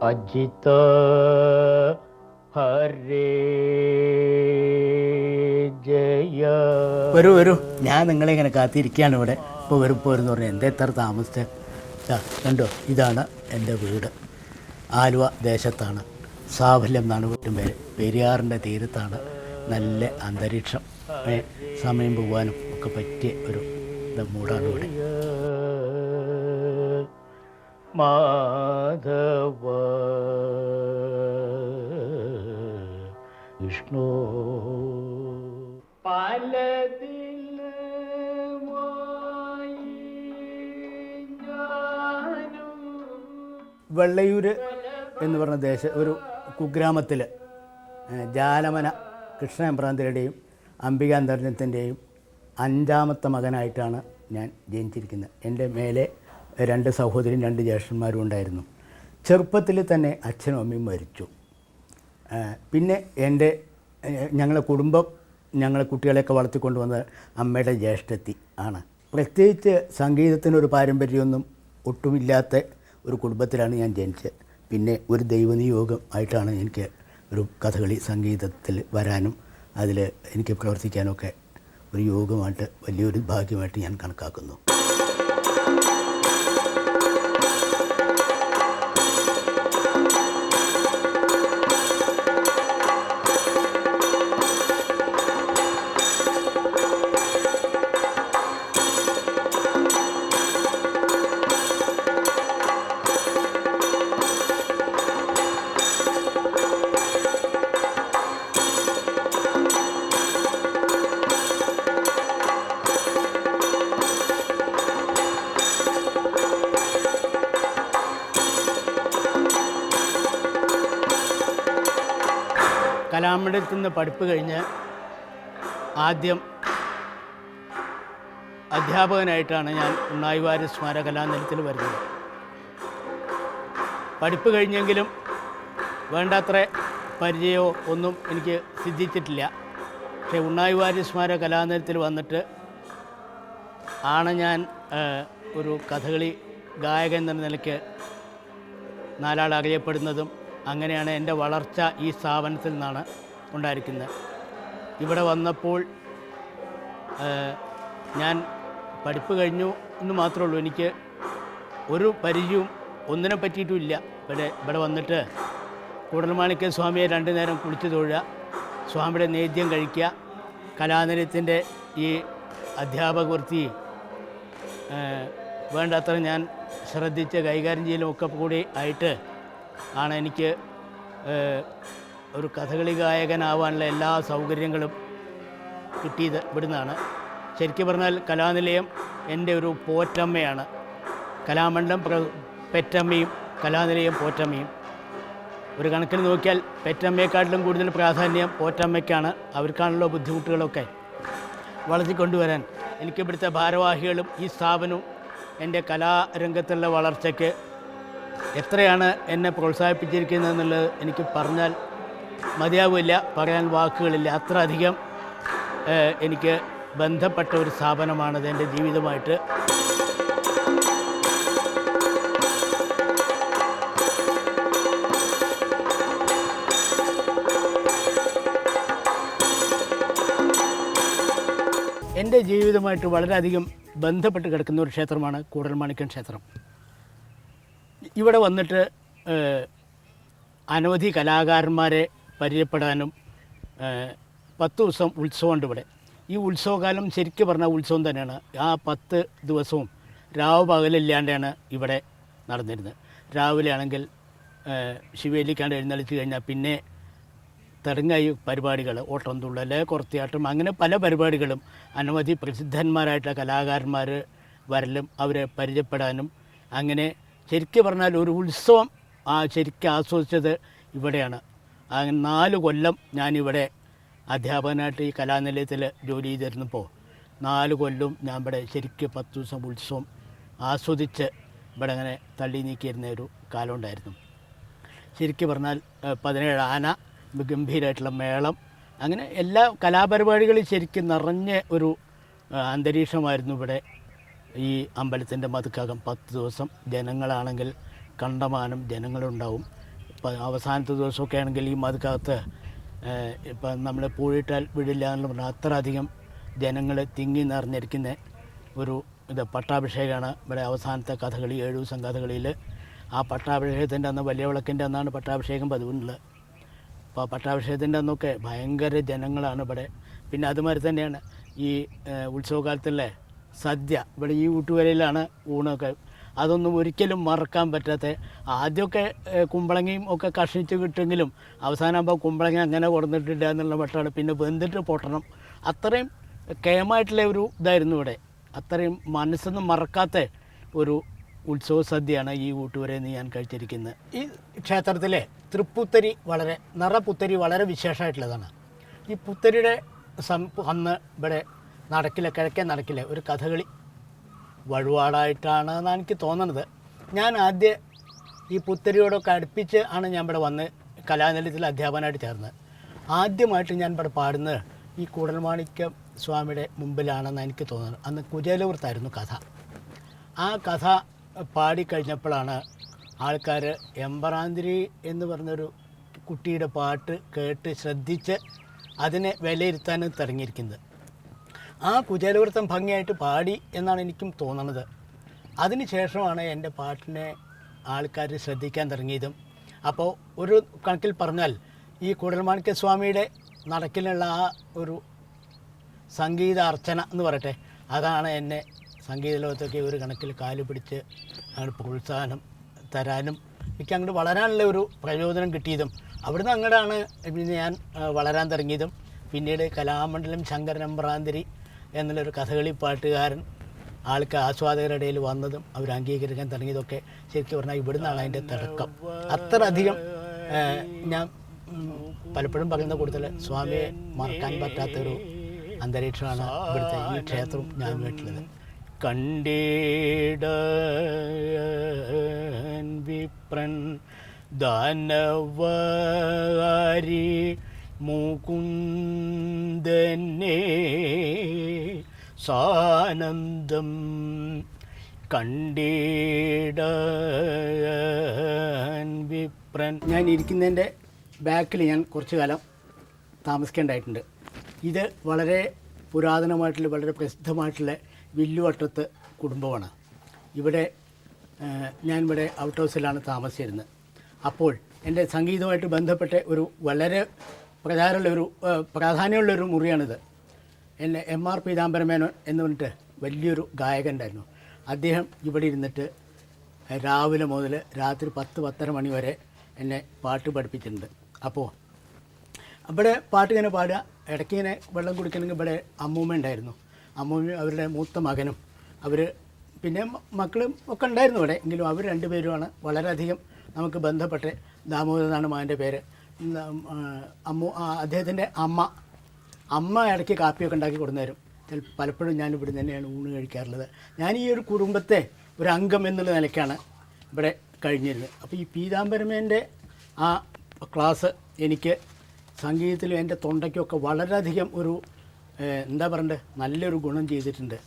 അജിത ഹരേ ജയ. വരൂ, ഞാൻ നിങ്ങളെ ഇങ്ങനെ കാത്തിരിക്കുകയാണ് ഇവിടെ. ഇപ്പോൾ വരുമെന്ന് പറഞ്ഞാൽ എന്താ എത്ര താമസിച്ചത്? കണ്ടോ, ഇതാണ് എൻ്റെ വീട്. ആലുവ ദേശത്താണ്. സാഫല്യം എന്നാണ് വീട്ടും പേര്. പെരിയാറിൻ്റെ തീരത്താണ്. നല്ല അന്തരീക്ഷം, സമയം പോകാനും ഒക്കെ പറ്റിയ ഒരു മൂടാണ് ഇവിടെ. മാധവ വിഷ്ണു വെള്ളയൂർ എന്ന് പറഞ്ഞ ഒരു കുഗ്രാമത്തിൽ ജാലമന കൃഷ്ണപ്രാന്തരുടെയും അംബികാന്തരത്തിൻ്റെയും 5ാമത്തെ മകനായിട്ടാണ് ഞാൻ ജനിച്ചിരിക്കുന്നത്. എൻ്റെ മേലെ 2 സഹോദരിയും 2 ജ്യേഷ്ഠന്മാരും ഉണ്ടായിരുന്നു. ചെറുപ്പത്തിൽ തന്നെ അച്ഛനും അമ്മയും മരിച്ചു. പിന്നെ ഞങ്ങളെ കുടുംബം, ഞങ്ങളെ കുട്ടികളെയൊക്കെ വളർത്തിക്കൊണ്ടുവന്നത് അമ്മയുടെ ജ്യേഷ്ഠത്തി ആണ്. പ്രത്യേകിച്ച് സംഗീതത്തിനൊരു പാരമ്പര്യമൊന്നും ഒട്ടുമില്ലാത്ത ഒരു കുടുംബത്തിലാണ് ഞാൻ ജനിച്ചത്. പിന്നെ ഒരു ദൈവനിയോഗം ആയിട്ടാണ് എനിക്ക് ഒരു കഥകളി സംഗീതത്തിൽ വരാനും അതിൽ എനിക്ക് പ്രവർത്തിക്കാനൊക്കെ ഒരു യോഗമായിട്ട്, വലിയൊരു ഭാഗ്യമായിട്ട് ഞാൻ കണക്കാക്കുന്നു. കലാമണ്ഡലത്തിൽ നിന്ന് പഠിപ്പ് കഴിഞ്ഞ് ആദ്യം അധ്യാപകനായിട്ടാണ് ഞാൻ ഉണ്ണായി വാര്യർ സ്മാരക കലാനിലയത്തിൽ വരുന്നത്. പഠിപ്പ് കഴിഞ്ഞെങ്കിലും വേണ്ടത്ര പരിചയമോ ഒന്നും എനിക്ക് സിദ്ധിച്ചിട്ടില്ല. പക്ഷേ ഉണ്ണായി വാര്യർ സ്മാരക കലാനിലയത്തിൽ വന്നിട്ട് ആണ് ഞാൻ ഒരു കഥകളി ഗായകൻ എന്ന നിലയ്ക്ക് 4 ആൾ അറിയപ്പെടുന്നതും. അങ്ങനെയാണ് എൻ്റെ വളർച്ച ഈ സ്ഥാപനത്തിൽ നിന്നാണ് ഉണ്ടായിരിക്കുന്നത്. ഇവിടെ വന്നപ്പോൾ ഞാൻ പഠിപ്പ് കഴിഞ്ഞു എന്ന് മാത്രമേ ഉള്ളൂ. എനിക്ക് ഒരു പരിചയവും ഒന്നിനെ പറ്റിയിട്ടുമില്ല. ഇവിടെ വന്നിട്ട് കൂടൽമാണിക്യ സ്വാമിയെ 2 നേരം കുളിച്ച് തൊഴുക, സ്വാമിയുടെ നേദ്യം കഴിക്കുക, കലാനിലയത്തിൻ്റെ ഈ അധ്യാപക വൃത്തി വേണ്ടത്ര ഞാൻ ശ്രദ്ധിച്ച് കൈകാര്യം ചെയ്യലുമൊക്കെ കൂടി ആയിട്ട് ആണ് എനിക്ക് ഒരു കഥകളി ഗായകനാവാനുള്ള എല്ലാ സൗകര്യങ്ങളും കിട്ടിയത് ഇവിടുന്നാണ്. ശരിക്കും പറഞ്ഞാൽ കലാനിലയം എൻ്റെ ഒരു പോറ്റമ്മയാണ്. കലാമണ്ഡലം പെറ്റമ്മയും കലാനിലയം പോറ്റമ്മയും. ഒരു കണക്കിന് നോക്കിയാൽ പെറ്റമ്മയെക്കാട്ടിലും കൂടുതൽ പ്രാധാന്യം പോറ്റമ്മയ്ക്കാണ്. അവർക്കാണല്ലോ ബുദ്ധിമുട്ടുകളൊക്കെ വളർത്തിക്കൊണ്ടുവരാൻ. എനിക്കിവിടുത്തെ ഭാരവാഹികളും ഈ സ്ഥാപനവും എൻ്റെ കലാരംഗത്തുള്ള വളർച്ചയ്ക്ക് എത്രയാണ് എന്നെ പ്രോത്സാഹിപ്പിച്ചിരിക്കുന്നതെന്നുള്ളത് എനിക്ക് പറഞ്ഞാൽ മതിയാവില്ല, പറയാൻ വാക്കുകളില്ല. അത്ര അധികം എനിക്ക് ബന്ധപ്പെട്ട ഒരു സ്ഥാപനമാണിത് എൻ്റെ ജീവിതമായിട്ട്. എൻ്റെ ജീവിതമായിട്ട് വളരെയധികം ബന്ധപ്പെട്ട് കിടക്കുന്ന ഒരു ക്ഷേത്രമാണ് കൂടൽമാണിക്യം ക്ഷേത്രം. ഇവിടെ വന്നിട്ട് അനവധി കലാകാരന്മാരെ പരിചയപ്പെടാനും 10 ദിവസം ഉത്സവമുണ്ട് ഇവിടെ. ഈ ഉത്സവകാലം ശരിക്കും പറഞ്ഞാൽ ഉത്സവം തന്നെയാണ്. ആ 10 ദിവസവും രാവ് പകലില്ലാണ്ടാണ് ഇവിടെ നടന്നിരുന്നത്. രാവിലെ ആണെങ്കിൽ ശിവേലിക്കാണ്ട് എഴുന്നള്ളിച്ച് കഴിഞ്ഞാൽ പിന്നെ തെരങ്ങായി പരിപാടികൾ, ഓട്ടംതുള്ളൽ, കുറത്തിയാട്ടം, അങ്ങനെ പല പരിപാടികളും അനവധി പ്രസിദ്ധന്മാരായിട്ടുള്ള കലാകാരന്മാർ വരലും അവരെ പരിചയപ്പെടാനും. അങ്ങനെ ശരിക്കും പറഞ്ഞാൽ ഒരു ഉത്സവം ശരിക്കും ആസ്വദിച്ചത് ഇവിടെയാണ്. അങ്ങനെ 4 കൊല്ലം ഞാനിവിടെ അധ്യാപകനായിട്ട് ഈ കലാനിലയത്തിൽ ജോലി ചെയ്തിരുന്നപ്പോൾ 4 കൊല്ലം ഞാൻ ഇവിടെ ശരിക്കും 10 ദിവസം ഉത്സവം ആസ്വദിച്ച് ഇവിടെ അങ്ങനെ തള്ളി നീക്കിയിരുന്ന ഒരു കാലം ഉണ്ടായിരുന്നു. ശരിക്കും പറഞ്ഞാൽ 17 ആന, ഗംഭീരമായിട്ടുള്ള മേളം, അങ്ങനെ എല്ലാ കലാപരിപാടികളും ശരിക്കും നിറഞ്ഞ ഒരു അന്തരീക്ഷമായിരുന്നു ഇവിടെ. ഈ അമ്പലത്തിൻ്റെ മതിക്കകം 10 ദിവസം ജനങ്ങളാണെങ്കിൽ കണ്ടമാനം ജനങ്ങളുണ്ടാവും. അവസാനത്തെ ദിവസമൊക്കെ ആണെങ്കിൽ ഈ മതിക്കകത്ത് ഇപ്പം നമ്മൾ പൂഴിട്ടാൽ വിടില്ല എന്ന് പറഞ്ഞാൽ അത്ര അധികം ജനങ്ങൾ തിങ്ങി നിറഞ്ഞിരിക്കുന്ന ഒരു പട്ടാഭിഷേകമാണ് ഇവിടെ അവസാനത്തെ കഥകളി 7 ദിവസം കഥകളിയിൽ. ആ പട്ടാഭിഷേകത്തിൻ്റെ അന്ന് വലിയ വിളക്കിൻ്റെ അന്നാണ് പട്ടാഭിഷേകം പതിവുള്ളത്. അപ്പോൾ പട്ടാഭിഷേകത്തിൻ്റെ അന്നൊക്കെ ഭയങ്കര ജനങ്ങളാണ് ഇവിടെ. പിന്നെ അതുമാതിരി തന്നെയാണ് ഈ ഉത്സവകാലത്തുള്ള സദ്യ. ഇവിടെ ഈ ഊട്ടുവരയിലാണ് ഊണൊക്കെ. അതൊന്നും ഒരിക്കലും മറക്കാൻ പറ്റാത്ത, ആദ്യമൊക്കെ കുമ്പളങ്ങയും ഒക്കെ കഷ്ണിച്ച് കിട്ടുമെങ്കിലും അവസാനമാകുമ്പോൾ കുമ്പളങ്ങ അങ്ങനെ കൊടുത്തിട്ടില്ല എന്നുള്ള മട്ടാണ്. പിന്നെ വെന്തിട്ട് പൊട്ടണം. അത്രയും കേമായിട്ടുള്ള ഒരു ഇതായിരുന്നു ഇവിടെ. അത്രയും മനസ്സൊന്നും മറക്കാത്ത ഒരു ഉത്സവ സദ്യയാണ് ഈ ഊട്ടുവരയിൽ നിന്ന് ഞാൻ കഴിച്ചിരിക്കുന്നത്. ഈ ക്ഷേത്രത്തിലെ തൃപ്പുത്തരി നിറപ്പുത്തരി വളരെ വിശേഷമായിട്ടുള്ളതാണ്. ഈ പുത്തരിയുടെ അന്ന് ഇവിടെ കിഴക്കേ നടക്കിലെ ഒരു കഥകളി വഴിപാടായിട്ടാണെന്നാണ് എനിക്ക് തോന്നുന്നത്. ഞാൻ ആദ്യം ഈ പുത്തരിയോടൊക്കെ അടുപ്പിച്ച് ആണ് ഞാൻ ഇവിടെ വന്ന് കലാനിലയത്തിൽ അധ്യാപനമായിട്ട് ചേർന്നത്. ആദ്യമായിട്ട് ഞാൻ ഇവിടെ പാടുന്നത് ഈ കൂടൽമാണിക്യ സ്വാമിയുടെ മുമ്പിലാണെന്ന് എനിക്ക് തോന്നുന്നത്. അന്ന് കുചേലവൃത്തായിരുന്നു കഥ. ആ കഥ പാടിക്കഴിഞ്ഞപ്പോഴാണ് ആൾക്കാർ എമ്പറാന്തിരി എന്ന് പറഞ്ഞൊരു കുട്ടിയുടെ പാട്ട് കേട്ട് ശ്രദ്ധിച്ച് അതിനെ വിലയിരുത്താനും തുടങ്ങിയിരിക്കുന്നത്. ആ കുചേലവൃത്തം ഭംഗിയായിട്ട് പാടി എന്നാണ് എനിക്കും തോന്നുന്നത്. അതിന് ശേഷമാണ് എൻ്റെ പാട്ടിനെ ആൾക്കാർ ശ്രദ്ധിക്കാൻ തുടങ്ങിയതും. അപ്പോൾ ഒരു കണക്കിൽ പറഞ്ഞാൽ ഈ കൂടൽമാണിക്യ സ്വാമിയുടെ നടക്കിലുള്ള ആ ഒരു സംഗീത അർച്ചന എന്ന് പറയട്ടെ, അതാണ് എന്നെ സംഗീത ലോകത്തൊക്കെ ഒരു കണക്കിൽ കാല് പിടിച്ച് അങ്ങോട്ട് പ്രോത്സാഹനം തരാനും എനിക്ക് അങ്ങോട്ട് വളരാനുള്ള ഒരു പ്രചോദനം കിട്ടിയതും അവിടുന്ന് അങ്ങോട്ടാണ് പിന്നെ ഞാൻ വളരാൻ തുടങ്ങിയതും. പിന്നീട് കലാമണ്ഡലം ശങ്കരൻ എമ്പറാന്തിരി എന്നുള്ളൊരു കഥകളി പാട്ടുകാരൻ ആസ്വാദകരുടെ ഇടയിൽ വന്നതും അവർ അംഗീകരിക്കാൻ തുടങ്ങിയതൊക്കെ ശരിക്കും പറഞ്ഞാൽ ഇവിടുന്നാണ് അതിൻ്റെ തുടക്കം. അത്ര അധികം ഞാൻ പലപ്പോഴും പറയുന്ന കൂടുതൽ സ്വാമിയെ മറക്കാൻ പറ്റാത്തൊരു അന്തരീക്ഷമാണ് ഇവിടുത്തെ ഈ ക്ഷേത്രവും ഞാനുമായിട്ടുള്ളത്. കണ്ടേടൻ വിപ്രൻ ദാനവാരി മുകുന്ദനെ സാനന്ദം കണ്ടേടൻ വിപ്രൻ. ഞാൻ ഇരിക്കുന്നതിൻ്റെ ബാക്കിൽ ഞാൻ കുറച്ച് കാലം താമസിക്കേണ്ടതായിട്ടുണ്ട്. ഇത് വളരെ പുരാതനമായിട്ടുള്ള വളരെ പ്രസിദ്ധമായിട്ടുള്ള വില്ലുവട്ടത്ത് കുടുംബമാണ്. ഇവിടെ ഞാനിവിടെ ഔട്ട് ഹൗസിലാണ് താമസിച്ചിരുന്നത്. അപ്പോൾ എൻ്റെ സംഗീതവുമായിട്ട് ബന്ധപ്പെട്ട ഒരു വളരെ പ്രാധാന്യമുള്ളൊരു മുറിയാണിത്. എന്നെ M.R. പീതാംബരമേനോൻ എന്ന് പറഞ്ഞിട്ട് വലിയൊരു ഗായകനുണ്ടായിരുന്നു. അദ്ദേഹം ഇവിടെ ഇരുന്നിട്ട് രാവിലെ മുതൽ രാത്രി 10-10:30 മണി വരെ എന്നെ പാട്ട് പഠിപ്പിച്ചിട്ടുണ്ട്. അപ്പോൾ അവിടെ പാട്ട് ഇങ്ങനെ പാടുക, ഇടയ്ക്ക് ഇങ്ങനെ വെള്ളം കുടിക്കണമെങ്കിൽ ഇവിടെ അമ്മൂമ്മ ഉണ്ടായിരുന്നു. അമ്മൂമ്മയും അവരുടെ മൂത്ത മകനും അവർ പിന്നെ മക്കളും ഒക്കെ ഉണ്ടായിരുന്നു ഇവിടെ. എങ്കിലും അവർ രണ്ടുപേരുമാണ് വളരെയധികം നമുക്ക് ബന്ധപ്പെട്ട്. ദാമോദരൻ എന്നാണ് മകൻ്റെ പേര്. അദ്ദേഹത്തിൻ്റെ അമ്മ ഇടയ്ക്ക് കാപ്പിയൊക്കെ ഉണ്ടാക്കി കൊണ്ടുവരും. പലപ്പോഴും ഞാൻ ഇവിടെ തന്നെയാണ് ഊണ് കഴിക്കാറുള്ളത്. ഞാൻ ഈ ഒരു കുടുംബത്തെ ഒരു അംഗം എന്നുള്ള നിലയ്ക്കാണ് ഇവിടെ കഴിഞ്ഞിരുന്നത്. അപ്പോൾ ഈ പീതാംബരമേൻ്റെ ആ ക്ലാസ് എനിക്ക് സംഗീതത്തിലും എൻ്റെ തൊണ്ടയ്ക്കൊക്കെ വളരെയധികം ഒരു എന്താ പറയണ്ടേ നല്ലൊരു ഗുണം ചെയ്തിട്ടുണ്ട്.